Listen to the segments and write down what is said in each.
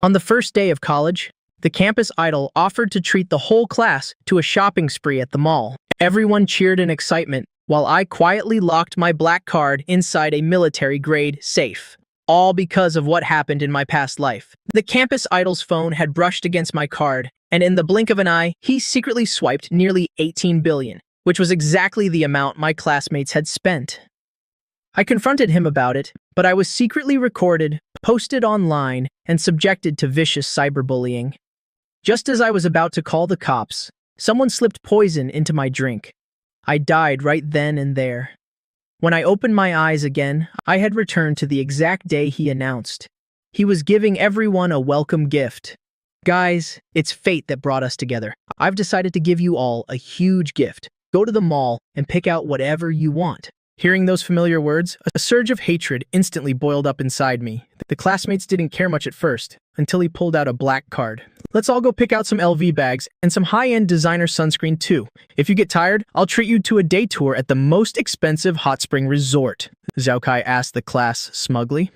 On the first day of college, the campus idol offered to treat the whole class to a shopping spree at the mall. Everyone cheered in excitement, while I quietly locked my black card inside a military-grade safe. All because of what happened in my past life. The campus idol's phone had brushed against my card, and in the blink of an eye, he secretly swiped nearly 18 billion, which was exactly the amount my classmates had spent. I confronted him about it, but I was secretly recorded, posted online, and subjected to vicious cyberbullying. Just as I was about to call the cops, someone slipped poison into my drink. I died right then and there. When I opened my eyes again, I had returned to the exact day he announced. He was giving everyone a welcome gift. Guys, it's fate that brought us together. I've decided to give you all a huge gift. Go to the mall and pick out whatever you want. Hearing those familiar words, a surge of hatred instantly boiled up inside me. The classmates didn't care much at first, until he pulled out a black card. Let's all go pick out some LV bags and some high-end designer sunscreen too. If you get tired, I'll treat you to a day tour at the most expensive hot spring resort, Zhao Kai asked the class smugly.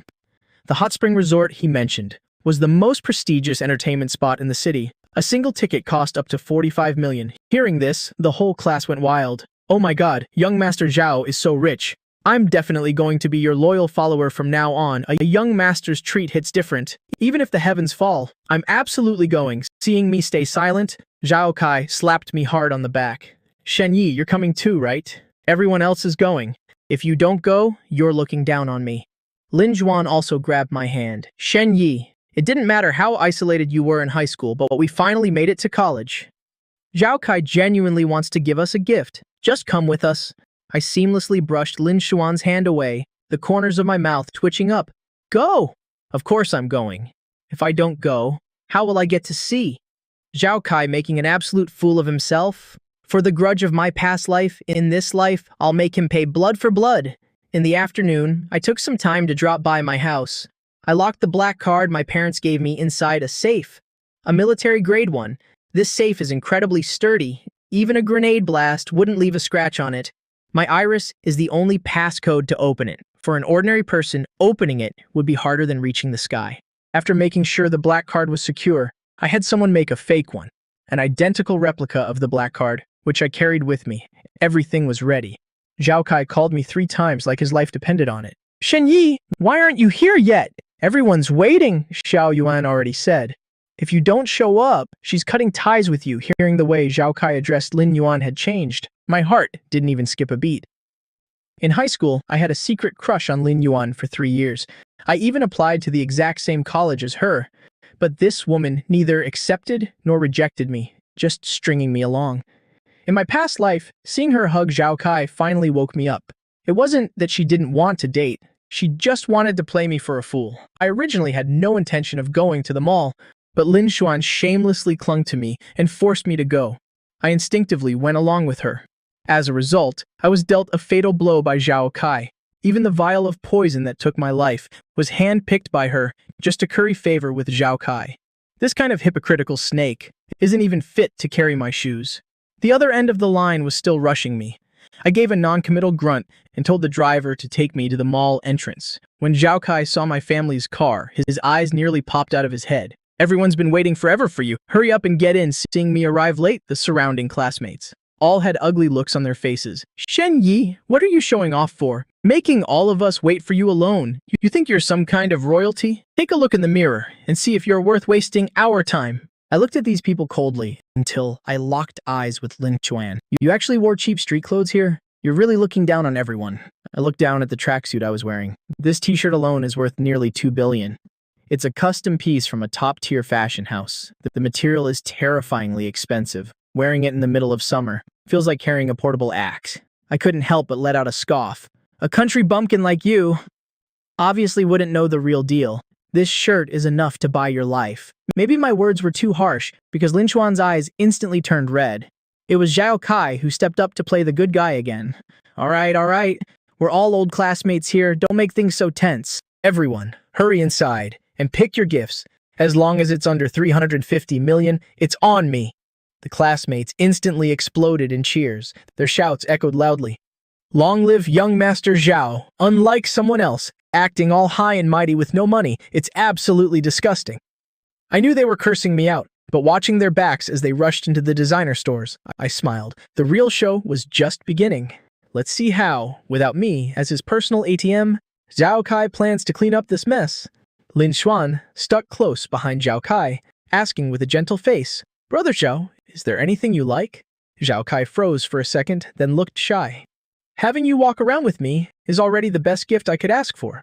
The hot spring resort he mentioned was the most prestigious entertainment spot in the city. A single ticket cost up to 45 million. Hearing this, the whole class went wild. Oh my god, young Master Zhao is so rich. I'm definitely going to be your loyal follower from now on. A young master's treat hits different. Even if the heavens fall, I'm absolutely going. Seeing me stay silent, Zhao Kai slapped me hard on the back. Shen Yi, you're coming too, right? Everyone else is going. If you don't go, you're looking down on me. Lin Juan also grabbed my hand. Shen Yi, it didn't matter how isolated you were in high school, but we finally made it to college. Zhao Kai genuinely wants to give us a gift. Just come with us. I seamlessly brushed Lin Xuan's hand away, the corners of my mouth twitching up. Go! Of course I'm going. If I don't go, how will I get to see? Zhao Kai making an absolute fool of himself? For the grudge of my past life, in this life, I'll make him pay blood for blood. In the afternoon, I took some time to drop by my house. I locked the black card my parents gave me inside a safe. A military-grade one. This safe is incredibly sturdy. Even a grenade blast wouldn't leave a scratch on it. My iris is the only passcode to open it. For an ordinary person, opening it would be harder than reaching the sky. After making sure the black card was secure, I had someone make a fake one. An identical replica of the black card, which I carried with me. Everything was ready. Zhao Kai called me 3 times like his life depended on it. Shen Yi, why aren't you here yet? Everyone's waiting, Xiao Yuan already said. If you don't show up, she's cutting ties with you. Hearing the way Zhao Kai addressed Lin Yuan had changed, my heart didn't even skip a beat. In high school, I had a secret crush on Lin Yuan for 3 years. I even applied to the exact same college as her. But this woman neither accepted nor rejected me, just stringing me along. In my past life, seeing her hug Zhao Kai finally woke me up. It wasn't that she didn't want to date. She just wanted to play me for a fool. I originally had no intention of going to the mall, but Lin Xuan shamelessly clung to me and forced me to go. I instinctively went along with her. As a result, I was dealt a fatal blow by Zhao Kai. Even the vial of poison that took my life was hand-picked by her just to curry favor with Zhao Kai. This kind of hypocritical snake isn't even fit to carry my shoes. The other end of the line was still rushing me. I gave a non-committal grunt and told the driver to take me to the mall entrance. When Zhao Kai saw my family's car, his eyes nearly popped out of his head. Everyone's been waiting forever for you. Hurry up and get in. Seeing me arrive late, the surrounding classmates all had ugly looks on their faces. Shen Yi, what are you showing off for? Making all of us wait for you alone. You think you're some kind of royalty? Take a look in the mirror and see if you're worth wasting our time. I looked at these people coldly until I locked eyes with Lin Xuan. You actually wore cheap street clothes here? You're really looking down on everyone. I looked down at the tracksuit I was wearing. This t-shirt alone is worth nearly 2 billion. It's a custom piece from a top-tier fashion house. The material is terrifyingly expensive. Wearing it in the middle of summer feels like carrying a portable axe. I couldn't help but let out a scoff. A country bumpkin like you obviously wouldn't know the real deal. This shirt is enough to buy your life. Maybe my words were too harsh because Lin Xuan's eyes instantly turned red. It was Zhao Kai who stepped up to play the good guy again. All right. We're all old classmates here. Don't make things so tense. Everyone, hurry inside and pick your gifts. As long as it's under 350 million, it's on me. The classmates instantly exploded in cheers. Their shouts echoed loudly. Long live young Master Zhao. Unlike someone else, acting all high and mighty with no money, it's absolutely disgusting. I knew they were cursing me out, but watching their backs as they rushed into the designer stores, I smiled. The real show was just beginning. Let's see how, without me as his personal ATM, Zhao Kai plans to clean up this mess. Lin Xuan stuck close behind Zhao Kai, asking with a gentle face, "Brother Zhao, is there anything you like?" Zhao Kai froze for a second, then looked shy. "Having you walk around with me is already the best gift I could ask for."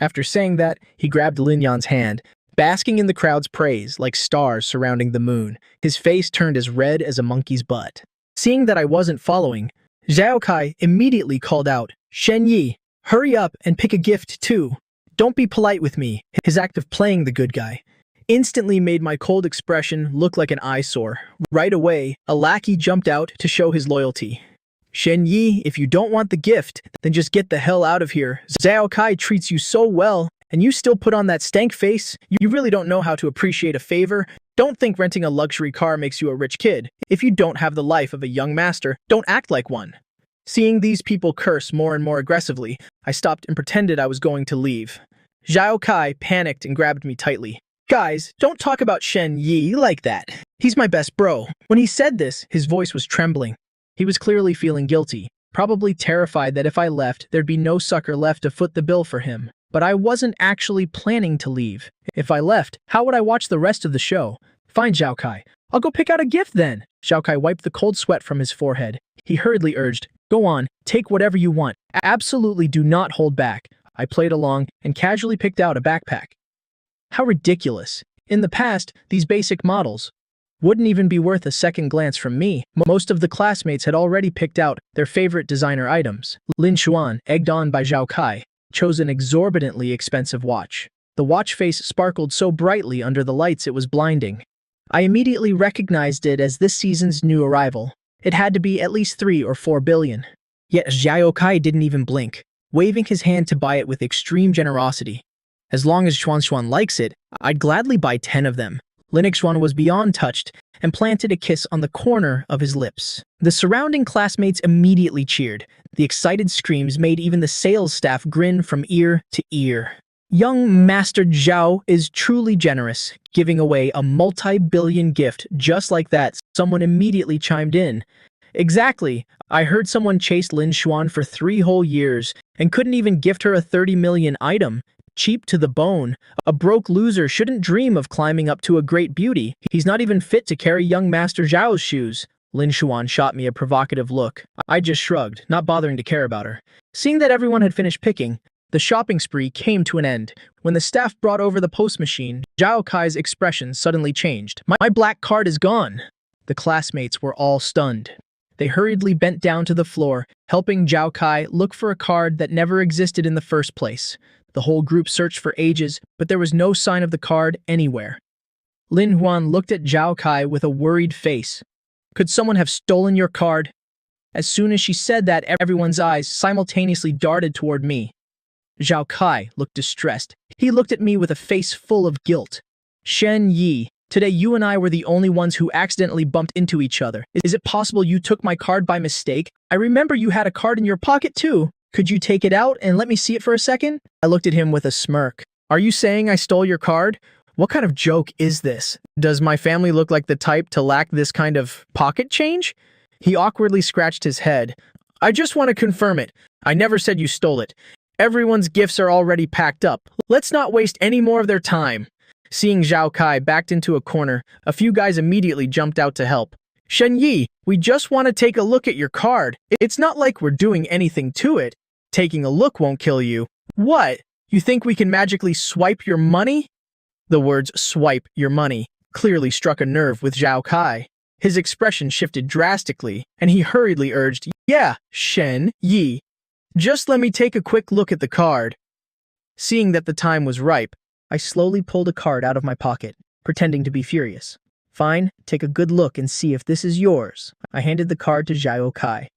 After saying that, he grabbed Lin Yan's hand, basking in the crowd's praise like stars surrounding the moon. His face turned as red as a monkey's butt. Seeing that I wasn't following, Zhao Kai immediately called out, "Shen Yi, hurry up and pick a gift too. Don't be polite with me." His act of playing the good guy instantly made my cold expression look like an eyesore. Right away, a lackey jumped out to show his loyalty. "Shen Yi, if you don't want the gift, then just get the hell out of here. Zhao Kai treats you so well, and you still put on that stank face? You really don't know how to appreciate a favor. Don't think renting a luxury car makes you a rich kid. If you don't have the life of a young master, don't act like one." Seeing these people curse more and more aggressively, I stopped and pretended I was going to leave. Zhao Kai panicked and grabbed me tightly. "Guys, don't talk about Shen Yi like that. He's my best bro." When he said this, his voice was trembling. He was clearly feeling guilty, probably terrified that if I left, there'd be no sucker left to foot the bill for him. But I wasn't actually planning to leave. If I left, how would I watch the rest of the show? "Fine, Zhao Kai. I'll go pick out a gift then." Zhao Kai wiped the cold sweat from his forehead. He hurriedly urged, "Go on, take whatever you want. Absolutely do not hold back." I played along and casually picked out a backpack. How ridiculous. In the past, these basic models wouldn't even be worth a second glance from me. Most of the classmates had already picked out their favorite designer items. Lin Xuan, egged on by Zhao Kai, chose an exorbitantly expensive watch. The watch face sparkled so brightly under the lights it was blinding. I immediately recognized it as this season's new arrival. It had to be at least 3 or 4 billion. Yet Zhao Kai didn't even blink, waving his hand to buy it with extreme generosity. As long as Xuan likes it, I'd gladly buy 10 of them. Lin Xuan was beyond touched and planted a kiss on the corner of his lips. The surrounding classmates immediately cheered. The excited screams made even the sales staff grin from ear to ear. Young Master Zhao is truly generous, giving away a multi-billion gift just like that. Someone immediately chimed in. "Exactly. I heard someone chased Lin Xuan for 3 whole years and couldn't even gift her a 30 million item. Cheap to the bone. A broke loser shouldn't dream of climbing up to a great beauty. He's not even fit to carry young Master Zhao's shoes." Lin Xuan shot me a provocative look. I just shrugged, not bothering to care about her. Seeing that everyone had finished picking, the shopping spree came to an end. When the staff brought over the post machine, Zhao Kai's expression suddenly changed. My black card is gone." The classmates were all stunned. They hurriedly bent down to the floor, helping Zhao Kai look for a card that never existed in the first place. The whole group searched for ages, but there was no sign of the card anywhere. Lin Huan looked at Zhao Kai with a worried face. "Could someone have stolen your card?" As soon as she said that, everyone's eyes simultaneously darted toward me. Zhao Kai looked distressed. He looked at me with a face full of guilt. "Shen Yi, today you and I were the only ones who accidentally bumped into each other. Is it possible you took my card by mistake? I remember you had a card in your pocket too. Could you take it out and let me see it for a second?" I looked at him with a smirk. "Are you saying I stole your card? What kind of joke is this? Does my family look like the type to lack this kind of pocket change?" He awkwardly scratched his head. "I just want to confirm it. I never said you stole it. Everyone's gifts are already packed up. Let's not waste any more of their time." Seeing Zhao Kai backed into a corner, a few guys immediately jumped out to help. "Shen Yi, we just want to take a look at your card. It's not like we're doing anything to it. Taking a look won't kill you." "What? You think we can magically swipe your money?" The words "swipe your money" clearly struck a nerve with Zhao Kai. His expression shifted drastically, and he hurriedly urged, "Yeah, Shen Yi. Just let me take a quick look at the card." Seeing that the time was ripe, I slowly pulled a card out of my pocket, pretending to be furious. "Fine, take a good look and see if this is yours." I handed the card to Zhao Kai.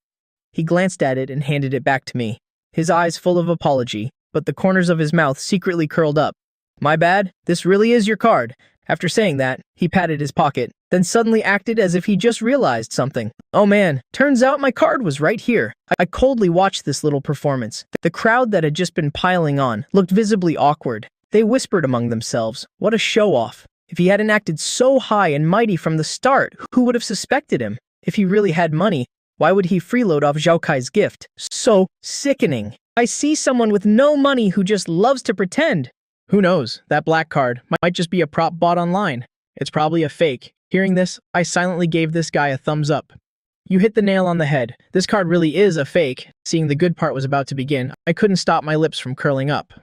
He glanced at it and handed it back to me, his eyes full of apology, but the corners of his mouth secretly curled up. "My bad, this really is your card." After saying that, he patted his pocket, then suddenly acted as if he just realized something. "Oh man, turns out my card was right here." I coldly watched this little performance. The crowd that had just been piling on looked visibly awkward. They whispered among themselves, "What a show-off." If he hadn't acted so high and mighty from the start, who would have suspected him? If he really had money, why would he freeload off Zhao Kai's gift? So sickening. I see someone with no money who just loves to pretend. Who knows, that black card might just be a prop bought online. It's probably a fake. Hearing this, I silently gave this guy a thumbs up. You hit the nail on the head. This card really is a fake. Seeing the good part was about to begin, I couldn't stop my lips from curling up.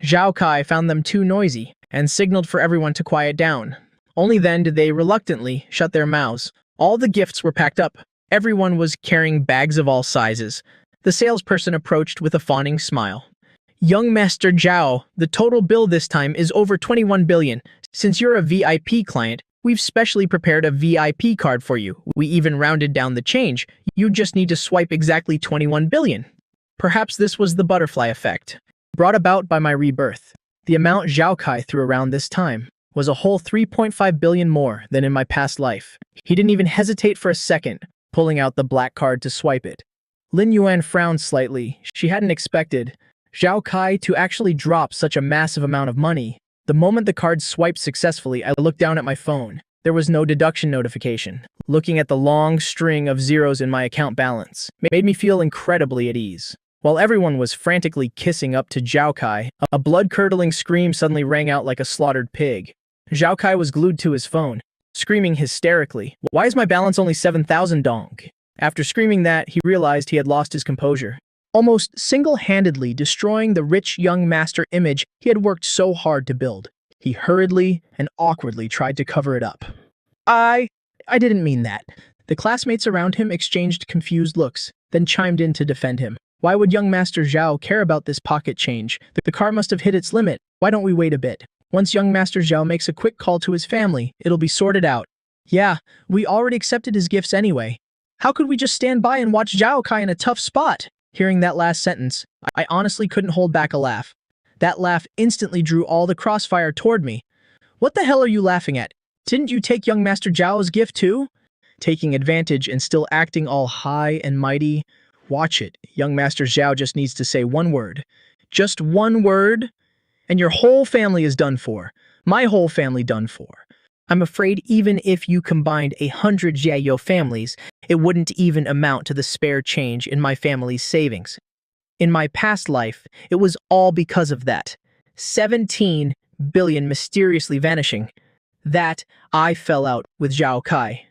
Zhao Kai found them too noisy and signaled for everyone to quiet down. Only then did they reluctantly shut their mouths. All the gifts were packed up. Everyone was carrying bags of all sizes. The salesperson approached with a fawning smile. Young Master Zhao, the total bill this time is over 21 billion. Since you're a VIP client, we've specially prepared a VIP card for you. We even rounded down the change. You just need to swipe exactly 21 billion. Perhaps this was the butterfly effect, brought about by my rebirth. The amount Zhao Kai threw around this time was a whole 3.5 billion more than in my past life. He didn't even hesitate for a second, pulling out the black card to swipe it. Lin Yuan frowned slightly. She hadn't expected Zhao Kai to actually drop such a massive amount of money. The moment the card swiped successfully, I looked down at my phone. There was no deduction notification. Looking at the long string of zeros in my account balance made me feel incredibly at ease. While everyone was frantically kissing up to Zhao Kai, a blood-curdling scream suddenly rang out like a slaughtered pig. Zhao Kai was glued to his phone, screaming hysterically, "Why is my balance only 7,000 dong?" After screaming that, he realized he had lost his composure. Almost single-handedly destroying the rich young master image he had worked so hard to build. He hurriedly and awkwardly tried to cover it up. I didn't mean that." The classmates around him exchanged confused looks, then chimed in to defend him. Why would young Master Zhao care about this pocket change? The car must have hit its limit. Why don't we wait a bit? Once young Master Zhao makes a quick call to his family, it'll be sorted out. Yeah, we already accepted his gifts anyway. How could we just stand by and watch Zhao Kai in a tough spot? Hearing that last sentence, I honestly couldn't hold back a laugh. That laugh instantly drew all the crossfire toward me. What the hell are you laughing at? Didn't you take young Master Zhao's gift too? Taking advantage and still acting all high and mighty? Watch it. Young Master Zhao just needs to say one word. Just one word, and your whole family is done for. My whole family done for. I'm afraid even if you combined 100 Jiao families, it wouldn't even amount to the spare change in my family's savings. In my past life, it was all because of that. 17 billion mysteriously vanishing. That I fell out with Zhao Kai.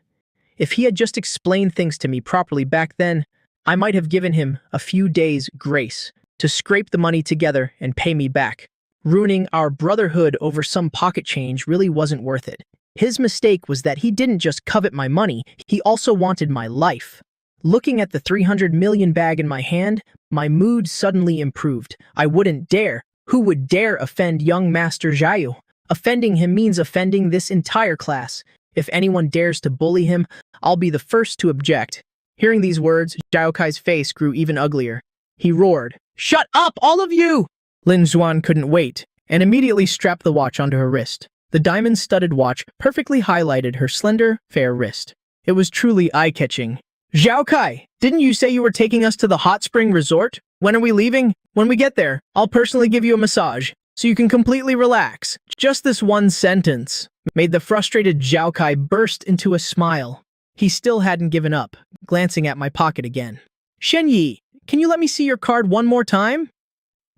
If he had just explained things to me properly back then, I might have given him a few days' grace to scrape the money together and pay me back. Ruining our brotherhood over some pocket change really wasn't worth it. His mistake was that he didn't just covet my money, he also wanted my life. Looking at the 300 million bag in my hand, my mood suddenly improved. I wouldn't dare. Who would dare offend young Master Zhao? Offending him means offending this entire class. If anyone dares to bully him, I'll be the first to object. Hearing these words, Zhao Kai's face grew even uglier. He roared, "Shut up, all of you!" Lin Xuan couldn't wait, and immediately strapped the watch onto her wrist. The diamond-studded watch perfectly highlighted her slender, fair wrist. It was truly eye-catching. "Zhao Kai, didn't you say you were taking us to the hot spring resort? When are we leaving? When we get there, I'll personally give you a massage, so you can completely relax." Just this one sentence made the frustrated Zhao Kai burst into a smile. He still hadn't given up, glancing at my pocket again. "Shen Yi, can you let me see your card one more time?"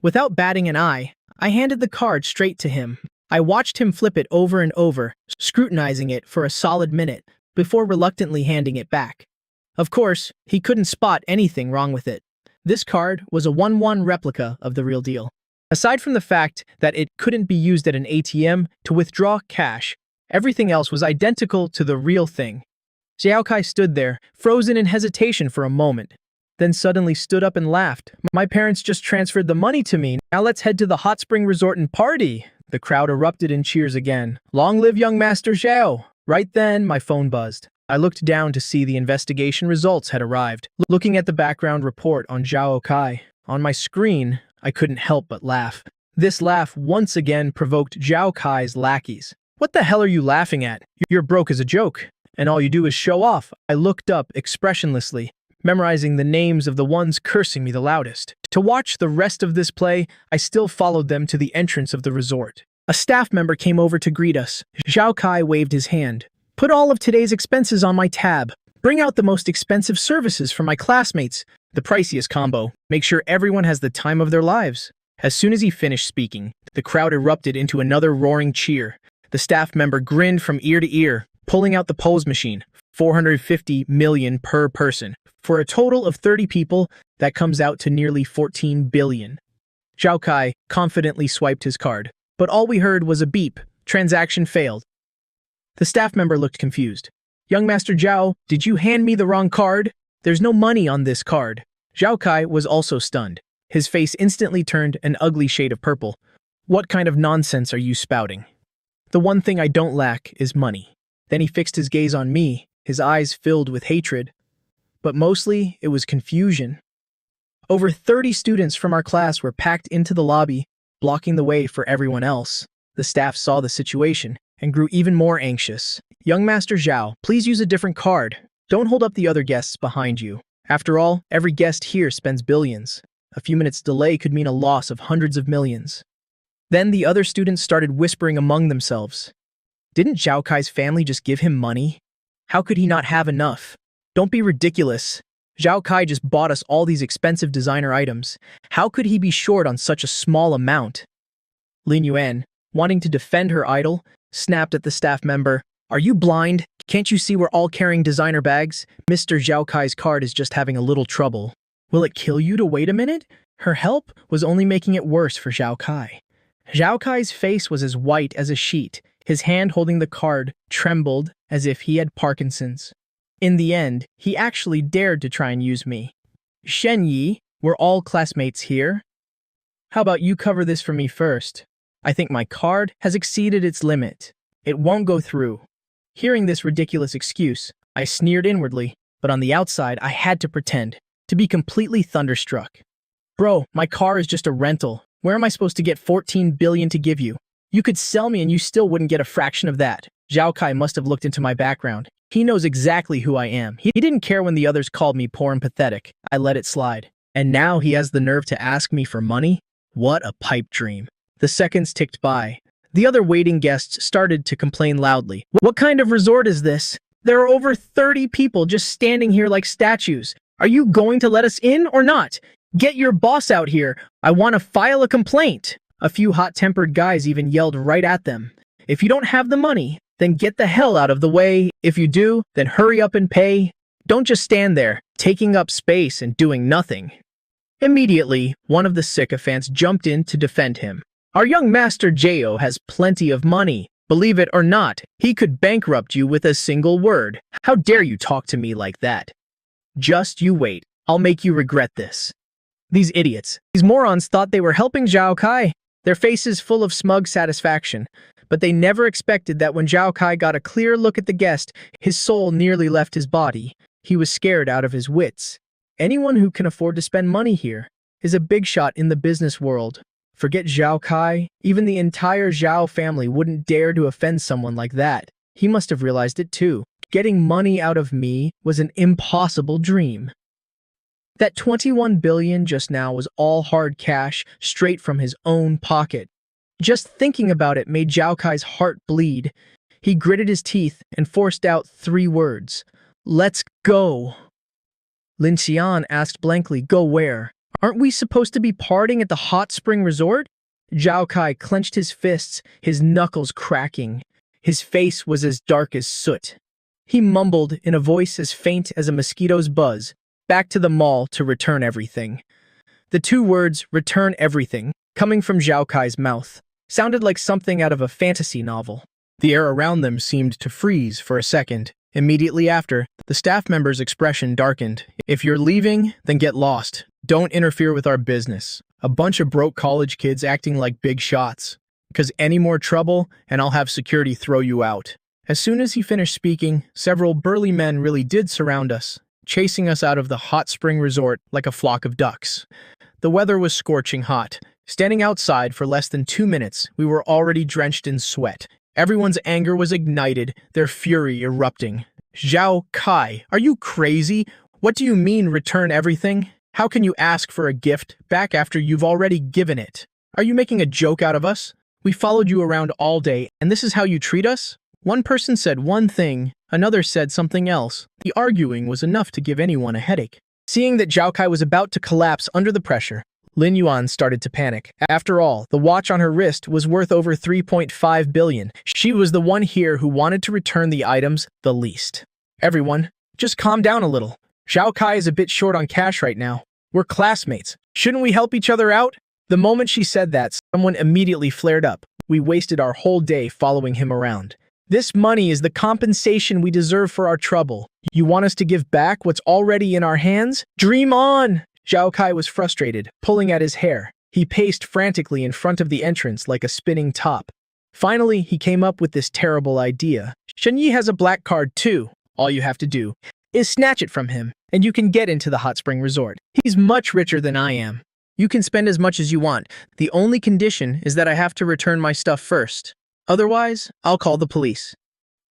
Without batting an eye, I handed the card straight to him. I watched him flip it over and over, scrutinizing it for a solid minute, before reluctantly handing it back. Of course, he couldn't spot anything wrong with it. This card was a 1-1 replica of the real deal. Aside from the fact that it couldn't be used at an ATM to withdraw cash, everything else was identical to the real thing. Zhao Kai stood there, frozen in hesitation for a moment, then suddenly stood up and laughed. "My parents just transferred the money to me. Now let's head to the hot spring resort and party." The crowd erupted in cheers again. "Long live young Master Zhao!" Right then, my phone buzzed. I looked down to see the investigation results had arrived. Looking at the background report on Zhao Kai, on my screen, I couldn't help but laugh. This laugh once again provoked Zhao Kai's lackeys. "What the hell are you laughing at? You're broke as a joke, and all you do is show off." I looked up expressionlessly, memorizing the names of the ones cursing me the loudest. To watch the rest of this play, I still followed them to the entrance of the resort. A staff member came over to greet us. Zhao Kai waved his hand. Put all of today's expenses on my tab. Bring out the most expensive services for my classmates. The priciest combo. Make sure everyone has the time of their lives. As soon as he finished speaking, the crowd erupted into another roaring cheer. The staff member grinned from ear to ear, pulling out the pose machine. 450 million per person. For a total of 30 people, that comes out to nearly 14 billion. Zhao Kai confidently swiped his card, but all we heard was a beep. Transaction failed. The staff member looked confused. Young Master Zhao, did you hand me the wrong card? There's no money on this card. Zhao Kai was also stunned. His face instantly turned an ugly shade of purple. What kind of nonsense are you spouting? The one thing I don't lack is money. Then he fixed his gaze on me, his eyes filled with hatred. But mostly, it was confusion. Over 30 students from our class were packed into the lobby, blocking the way for everyone else. The staff saw the situation and grew even more anxious. Young Master Zhao, please use a different card. Don't hold up the other guests behind you. After all, every guest here spends billions. A few minutes' delay could mean a loss of hundreds of millions. Then the other students started whispering among themselves. Didn't Zhao Kai's family just give him money? How could he not have enough? Don't be ridiculous. Zhao Kai just bought us all these expensive designer items. How could he be short on such a small amount? Lin Yuan, wanting to defend her idol, snapped at the staff member. Are you blind? Can't you see we're all carrying designer bags? Mr. Zhao Kai's card is just having a little trouble. Will it kill you to wait a minute? Her help was only making it worse for Zhao Kai. Zhao Kai's face was as white as a sheet. His hand holding the card trembled as if he had Parkinson's. In the end, he actually dared to try and use me. Shen Yi, we're all classmates here. How about you cover this for me first? I think my card has exceeded its limit. It won't go through. Hearing this ridiculous excuse, I sneered inwardly, but on the outside I had to pretend to be completely thunderstruck. Bro, my car is just a rental. Where am I supposed to get 14 billion to give you? You could sell me and you still wouldn't get a fraction of that. Zhao Kai must have looked into my background. He knows exactly who I am. He didn't care when the others called me poor and pathetic. I let it slide. And now he has the nerve to ask me for money? What a pipe dream. The seconds ticked by. The other waiting guests started to complain loudly. What kind of resort is this? There are over 30 people just standing here like statues. Are you going to let us in or not? Get your boss out here. I want to file a complaint. A few hot-tempered guys even yelled right at them. If you don't have the money, then get the hell out of the way. If you do, then hurry up and pay. Don't just stand there, taking up space and doing nothing. Immediately, one of the sycophants jumped in to defend him. Our young master Jao has plenty of money. Believe it or not, he could bankrupt you with a single word. How dare you talk to me like that? Just you wait. I'll make you regret this. These idiots, these morons thought they were helping Zhao Kai. Their faces full of smug satisfaction. But they never expected that when Zhao Kai got a clear look at the guest, his soul nearly left his body. He was scared out of his wits. Anyone who can afford to spend money here is a big shot in the business world. Forget Zhao Kai, even the entire Zhao family wouldn't dare to offend someone like that. He must have realized it too. Getting money out of me was an impossible dream. That 21 billion just now was all hard cash, straight from his own pocket. Just thinking about it made Zhao Kai's heart bleed. He gritted his teeth and forced out 3 words. Let's go. Lin Xian asked blankly, go where? Aren't we supposed to be partying at the hot spring resort? Zhao Kai clenched his fists, his knuckles cracking. His face was as dark as soot. He mumbled in a voice as faint as a mosquito's buzz, back to the mall to return everything. The 2 words, return everything, coming from Zhao Kai's mouth, sounded like something out of a fantasy novel. The air around them seemed to freeze for a second. Immediately after, the staff member's expression darkened. If you're leaving, then get lost. Don't interfere with our business. A bunch of broke college kids acting like big shots. Because any more trouble, and I'll have security throw you out. As soon as he finished speaking, several burly men really did surround us, chasing us out of the hot spring resort like a flock of ducks. The weather was scorching hot. Standing outside for less than 2 minutes, we were already drenched in sweat. Everyone's anger was ignited, their fury erupting. Zhao Kai, are you crazy? What do you mean return everything? How can you ask for a gift back after you've already given it? Are you making a joke out of us? We followed you around all day, and this is how you treat us? One person said one thing, another said something else. The arguing was enough to give anyone a headache. Seeing that Zhao Kai was about to collapse under the pressure, Lin Yuan started to panic. After all, the watch on her wrist was worth over 3.5 billion. She was the one here who wanted to return the items the least. Everyone, just calm down a little. Zhao Kai is a bit short on cash right now. We're classmates. Shouldn't we help each other out? The moment she said that, someone immediately flared up. We wasted our whole day following him around. This money is the compensation we deserve for our trouble. You want us to give back what's already in our hands? Dream on! Zhao Kai was frustrated, pulling at his hair. He paced frantically in front of the entrance like a spinning top. Finally, he came up with this terrible idea. Shenyi has a black card too. All you have to do is snatch it from him, and you can get into the hot spring resort. He's much richer than I am. You can spend as much as you want. The only condition is that I have to return my stuff first. Otherwise, I'll call the police.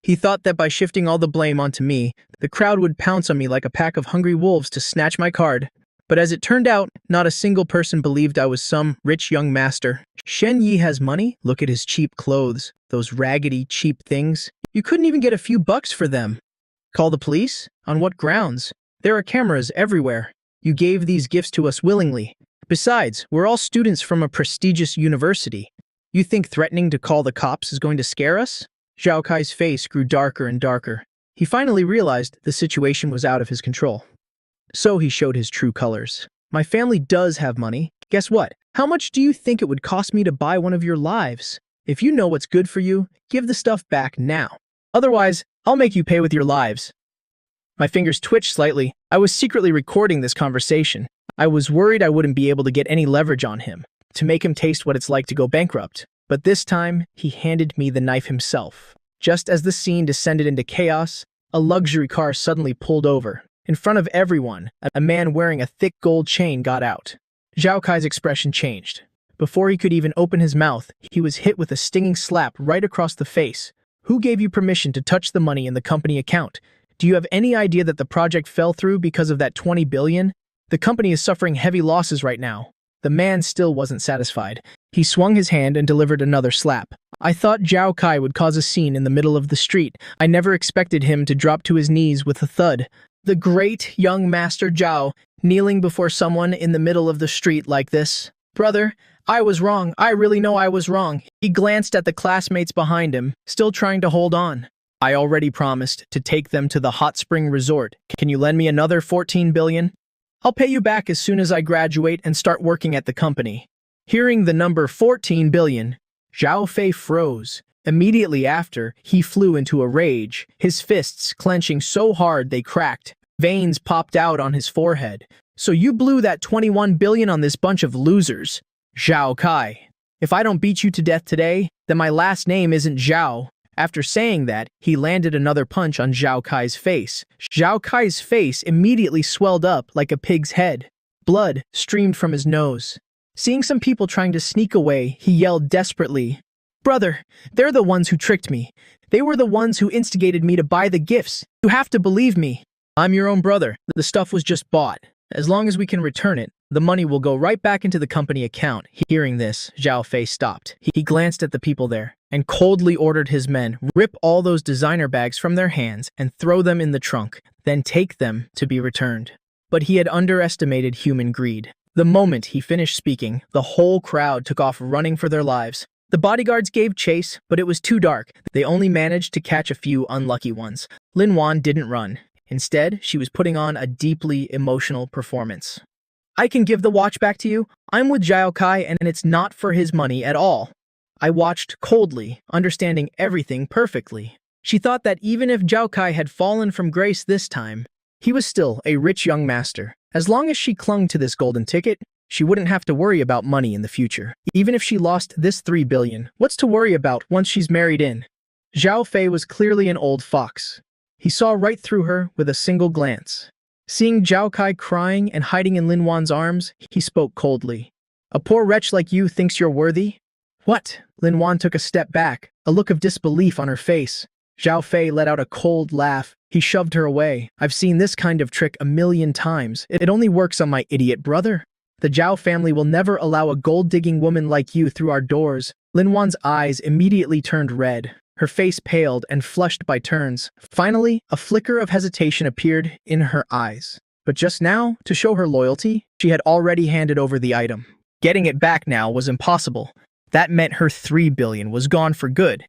He thought that by shifting all the blame onto me, the crowd would pounce on me like a pack of hungry wolves to snatch my card. But as it turned out, not a single person believed I was some rich young master. Shen Yi has money? Look at his cheap clothes. Those raggedy, cheap things. You couldn't even get a few bucks for them. Call the police? On what grounds? There are cameras everywhere. You gave these gifts to us willingly. Besides, we're all students from a prestigious university. You think threatening to call the cops is going to scare us? Zhao Kai's face grew darker and darker. He finally realized the situation was out of his control. So he showed his true colors. My family does have money. Guess what? How much do you think it would cost me to buy one of your lives? If you know what's good for you, give the stuff back now. Otherwise, I'll make you pay with your lives. My fingers twitched slightly. I was secretly recording this conversation. I was worried I wouldn't be able to get any leverage on him, to make him taste what it's like to go bankrupt. But this time, he handed me the knife himself. Just as the scene descended into chaos, a luxury car suddenly pulled over. In front of everyone, a man wearing a thick gold chain got out. Zhao Kai's expression changed. Before he could even open his mouth, he was hit with a stinging slap right across the face. Who gave you permission to touch the money in the company account? Do you have any idea that the project fell through because of that 20 billion? The company is suffering heavy losses right now. The man still wasn't satisfied. He swung his hand and delivered another slap. I thought Zhao Kai would cause a scene in the middle of the street. I never expected him to drop to his knees with a thud. The great young Master Zhao, kneeling before someone in the middle of the street like this. Brother, I was wrong. I really know I was wrong. He glanced at the classmates behind him, still trying to hold on. I already promised to take them to the hot spring resort. Can you lend me another 14 billion? I'll pay you back as soon as I graduate and start working at the company. Hearing the number 14 billion, Zhao Fei froze. Immediately after, he flew into a rage, his fists clenching so hard they cracked. Veins popped out on his forehead. So you blew that 21 billion on this bunch of losers. Zhao Kai. If I don't beat you to death today, then my last name isn't Zhao. After saying that, he landed another punch on Zhao Kai's face. Zhao Kai's face immediately swelled up like a pig's head. Blood streamed from his nose. Seeing some people trying to sneak away, he yelled desperately, "Brother, they're the ones who tricked me. They were the ones who instigated me to buy the gifts. You have to believe me. I'm your own brother. The stuff was just bought. As long as we can return it, the money will go right back into the company account." Hearing this, Zhao Fei stopped. He glanced at the people there and coldly ordered his men, rip all those designer bags from their hands and throw them in the trunk, then take them to be returned. But he had underestimated human greed. The moment he finished speaking, the whole crowd took off running for their lives. The bodyguards gave chase, but it was too dark. They only managed to catch a few unlucky ones. Lin Wan didn't run. Instead, she was putting on a deeply emotional performance. I can give the watch back to you. I'm with Zhao Kai and it's not for his money at all. I watched coldly, understanding everything perfectly. She thought that even if Zhao Kai had fallen from grace this time, he was still a rich young master. As long as she clung to this golden ticket, she wouldn't have to worry about money in the future. Even if she lost this 3 billion, what's to worry about once she's married in? Zhao Fei was clearly an old fox. He saw right through her with a single glance. Seeing Zhao Kai crying and hiding in Lin Wan's arms, he spoke coldly. A poor wretch like you thinks you're worthy? What? Lin Wan took a step back, a look of disbelief on her face. Zhao Fei let out a cold laugh. He shoved her away. I've seen this kind of trick 1,000,000 times. It only works on my idiot brother. The Zhao family will never allow a gold-digging woman like you through our doors. Lin Wan's eyes immediately turned red. Her face paled and flushed by turns. Finally, a flicker of hesitation appeared in her eyes. But just now, to show her loyalty, she had already handed over the item. Getting it back now was impossible. That meant her 3 billion was gone for good.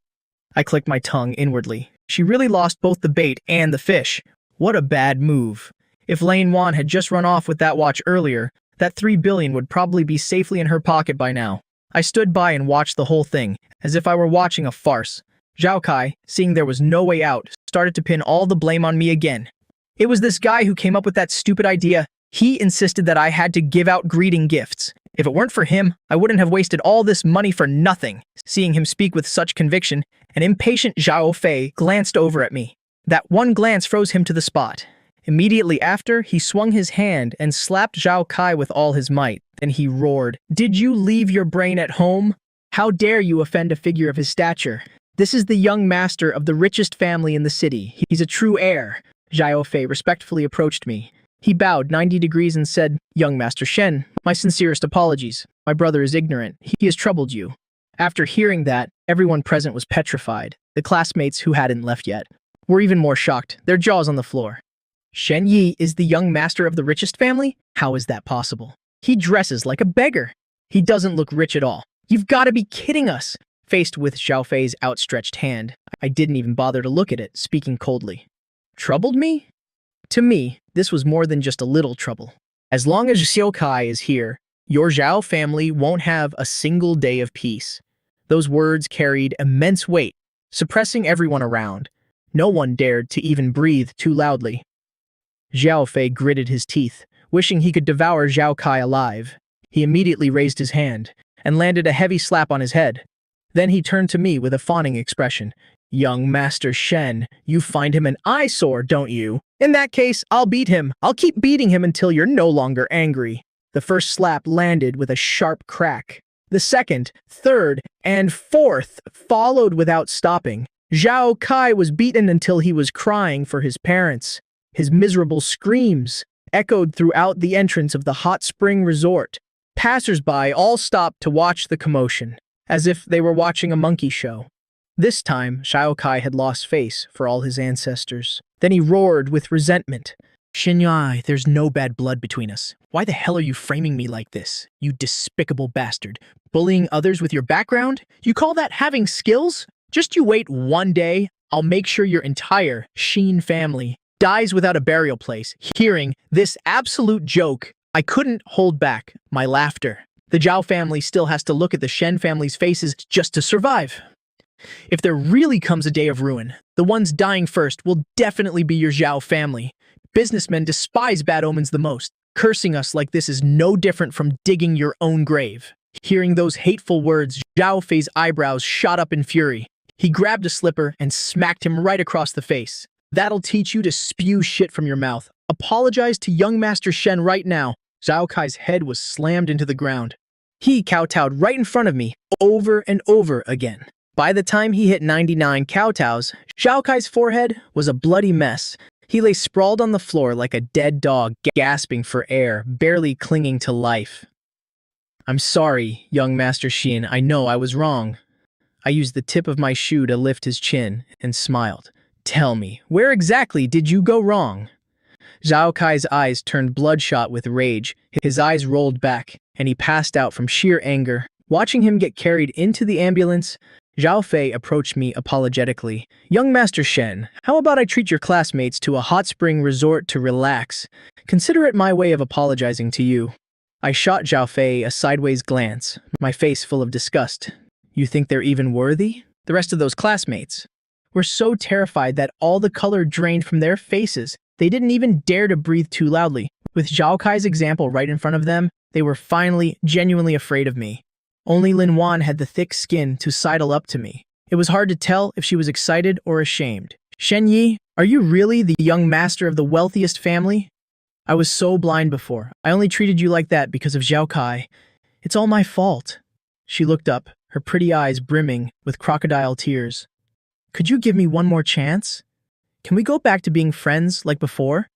I clicked my tongue inwardly. She really lost both the bait and the fish. What a bad move. If Lin Wan had just run off with that watch earlier, that 3 billion would probably be safely in her pocket by now. I stood by and watched the whole thing, as if I were watching a farce. Zhao Kai, seeing there was no way out, started to pin all the blame on me again. It was this guy who came up with that stupid idea. He insisted that I had to give out greeting gifts. If it weren't for him, I wouldn't have wasted all this money for nothing. Seeing him speak with such conviction, an impatient Zhao Fei glanced over at me. That one glance froze him to the spot. Immediately after, he swung his hand and slapped Zhao Kai with all his might. Then he roared, "Did you leave your brain at home? How dare you offend a figure of his stature? This is the young master of the richest family in the city. He's a true heir." Zhao Fei respectfully approached me. He bowed 90 degrees and said, "Young Master Shen, my sincerest apologies. My brother is ignorant. He has troubled you." After hearing that, everyone present was petrified. The classmates who hadn't left yet were even more shocked, their jaws on the floor. Shen Yi is the young master of the richest family? How is that possible? He dresses like a beggar. He doesn't look rich at all. You've got to be kidding us. Faced with Zhao Fei's outstretched hand, I didn't even bother to look at it, speaking coldly. Troubled me? To me, this was more than just a little trouble. As long as Xiao Kai is here, your Zhao family won't have a single day of peace. Those words carried immense weight, suppressing everyone around. No one dared to even breathe too loudly. Zhao Fei gritted his teeth, wishing he could devour Zhao Kai alive. He immediately raised his hand and landed a heavy slap on his head. Then he turned to me with a fawning expression. "Young Master Shen, you find him an eyesore, don't you? In that case, I'll beat him. I'll keep beating him until you're no longer angry." The first slap landed with a sharp crack. The second, third, and fourth followed without stopping. Zhao Kai was beaten until he was crying for his parents. His miserable screams echoed throughout the entrance of the hot spring resort. Passers-by all stopped to watch the commotion, as if they were watching a monkey show. This time, Zhao Kai had lost face for all his ancestors. Then he roared with resentment. "Shen Yi, there's no bad blood between us. Why the hell are you framing me like this, you despicable bastard? Bullying others with your background? You call that having skills? Just you wait one day, I'll make sure your entire Shen family dies without a burial place." Hearing this absolute joke, I couldn't hold back my laughter. The Zhao family still has to look at the Shen family's faces just to survive. If there really comes a day of ruin, the ones dying first will definitely be your Zhao family. Businessmen despise bad omens the most. Cursing us like this is no different from digging your own grave. Hearing those hateful words, Zhao Fei's eyebrows shot up in fury. He grabbed a slipper and smacked him right across the face. "That'll teach you to spew shit from your mouth. Apologize to young Master Shen right now." Zhao Kai's head was slammed into the ground. He kowtowed right in front of me, over and over again. By the time he hit 99 kowtows, Zhao Kai's forehead was a bloody mess. He lay sprawled on the floor like a dead dog, gasping for air, barely clinging to life. "I'm sorry, young Master Shen, I know I was wrong." I used the tip of my shoe to lift his chin and smiled. "Tell me, where exactly did you go wrong?" Zhao Kai's eyes turned bloodshot with rage. His eyes rolled back, and he passed out from sheer anger. Watching him get carried into the ambulance, Zhao Fei approached me apologetically. "Young Master Shen, how about I treat your classmates to a hot spring resort to relax? Consider it my way of apologizing to you." I shot Zhao Fei a sideways glance, my face full of disgust. "You think they're even worthy?" The rest of those classmates were so terrified that all the color drained from their faces. They didn't even dare to breathe too loudly. With Zhao Kai's example right in front of them, they were finally genuinely afraid of me. Only Lin Wan had the thick skin to sidle up to me. It was hard to tell if she was excited or ashamed. "Shen Yi, are you really the young master of the wealthiest family? I was so blind before. I only treated you like that because of Zhao Kai. It's all my fault." She looked up, her pretty eyes brimming with crocodile tears. "Could you give me one more chance? Can we go back to being friends like before?"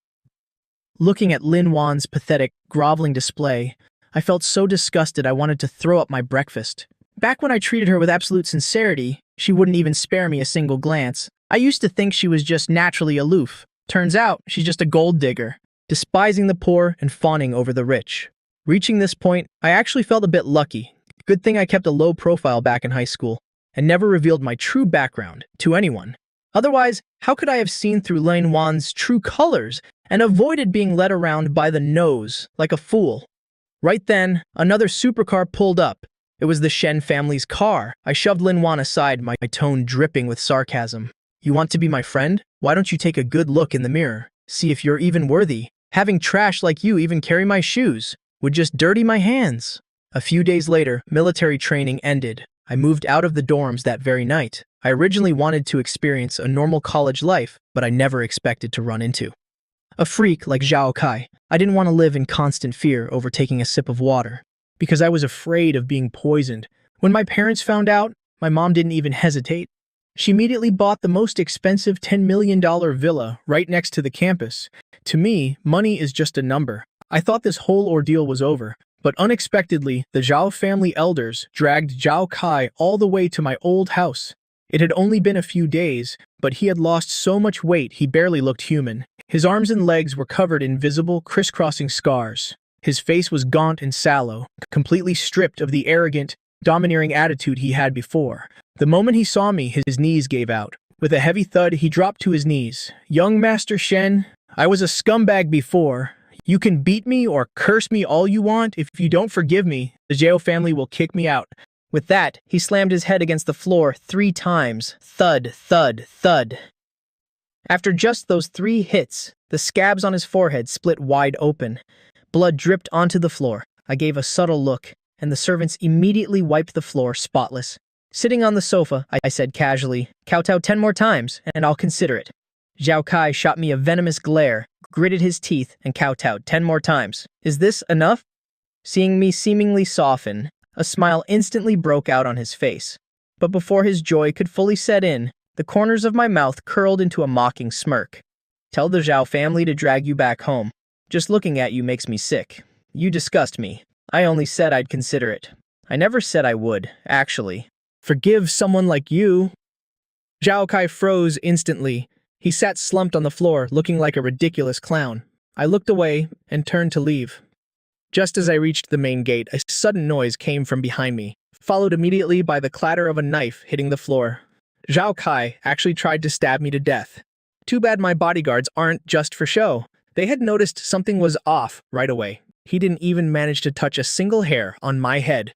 Looking at Lin Wan's pathetic, groveling display, I felt so disgusted I wanted to throw up my breakfast. Back when I treated her with absolute sincerity, she wouldn't even spare me a single glance. I used to think she was just naturally aloof. Turns out, she's just a gold digger, despising the poor and fawning over the rich. Reaching this point, I actually felt a bit lucky. Good thing I kept a low profile back in high school and never revealed my true background to anyone. Otherwise, how could I have seen through Lin Wan's true colors and avoided being led around by the nose like a fool? Right then, another supercar pulled up. It was the Shen family's car. I shoved Lin Wan aside, my tone dripping with sarcasm. You want to be my friend? Why don't you take a good look in the mirror? See if you're even worthy. Having trash like you even carry my shoes would just dirty my hands. A few days later, military training ended. I moved out of the dorms that very night. I originally wanted to experience a normal college life, but I never expected to run into a freak like Zhao Kai. I didn't want to live in constant fear over taking a sip of water, because I was afraid of being poisoned. When my parents found out, my mom didn't even hesitate. She immediately bought the most expensive $10 million villa right next to the campus. To me, money is just a number. I thought this whole ordeal was over, but unexpectedly, the Zhao family elders dragged Zhao Kai all the way to my old house. It had only been a few days, but he had lost so much weight he barely looked human. His arms and legs were covered in visible, crisscrossing scars. His face was gaunt and sallow, completely stripped of the arrogant, domineering attitude he had before. The moment he saw me, his knees gave out. With a heavy thud, he dropped to his knees. Young Master Shen, I was a scumbag before. You can beat me or curse me all you want. If you don't forgive me, the Zhao family will kick me out. With that, he slammed his head against the floor 3 times. Thud, thud, thud. After just those 3 hits, the scabs on his forehead split wide open. Blood dripped onto the floor. I gave a subtle look, and the servants immediately wiped the floor spotless. Sitting on the sofa, I said casually, "Kowtow 10 more times, and I'll consider it." Zhao Kai shot me a venomous glare, gritted his teeth, and kowtowed 10 more times. Is this enough? Seeing me seemingly soften, a smile instantly broke out on his face. But before his joy could fully set in, the corners of my mouth curled into a mocking smirk. Tell the Zhao family to drag you back home. Just looking at you makes me sick. You disgust me. I only said I'd consider it. I never said I would, actually. Forgive someone like you? Zhao Kai froze instantly. He sat slumped on the floor, looking like a ridiculous clown. I looked away and turned to leave. Just as I reached the main gate, a sudden noise came from behind me, followed immediately by the clatter of a knife hitting the floor. Zhao Kai actually tried to stab me to death. Too bad my bodyguards aren't just for show. They had noticed something was off right away. He didn't even manage to touch a single hair on my head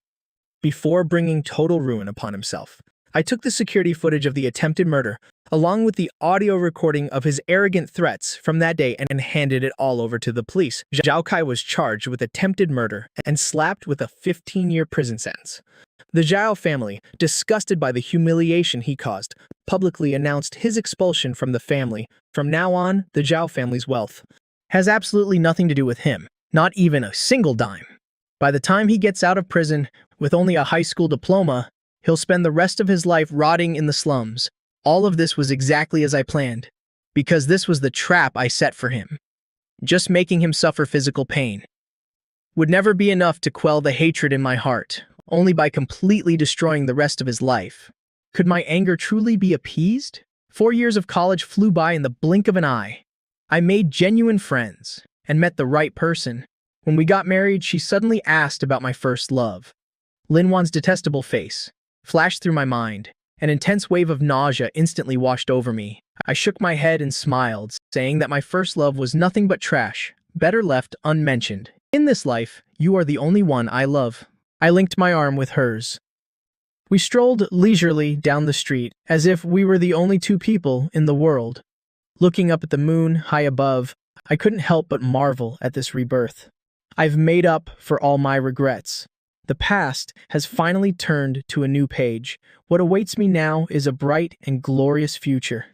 before bringing total ruin upon himself. I took the security footage of the attempted murder, along with the audio recording of his arrogant threats from that day, and handed it all over to the police. Zhao Kai was charged with attempted murder and slapped with a 15-year prison sentence. The Zhao family, disgusted by the humiliation he caused, publicly announced his expulsion from the family. From now on, the Zhao family's wealth has absolutely nothing to do with him, not even a single dime. By the time he gets out of prison with only a high school diploma, he'll spend the rest of his life rotting in the slums. All of this was exactly as I planned, because this was the trap I set for him. Just making him suffer physical pain would never be enough to quell the hatred in my heart, only by completely destroying the rest of his life. Could my anger truly be appeased? 4 years of college flew by in the blink of an eye. I made genuine friends and met the right person. When we got married, she suddenly asked about my first love. Lin Wan's detestable face flashed through my mind. An intense wave of nausea instantly washed over me. I shook my head and smiled, saying that my first love was nothing but trash, better left unmentioned. In this life, you are the only one I love. I linked my arm with hers. We strolled leisurely down the street, as if we were the only 2 people in the world. Looking up at the moon high above, I couldn't help but marvel at this rebirth. I've made up for all my regrets. The past has finally turned to a new page. What awaits me now is a bright and glorious future.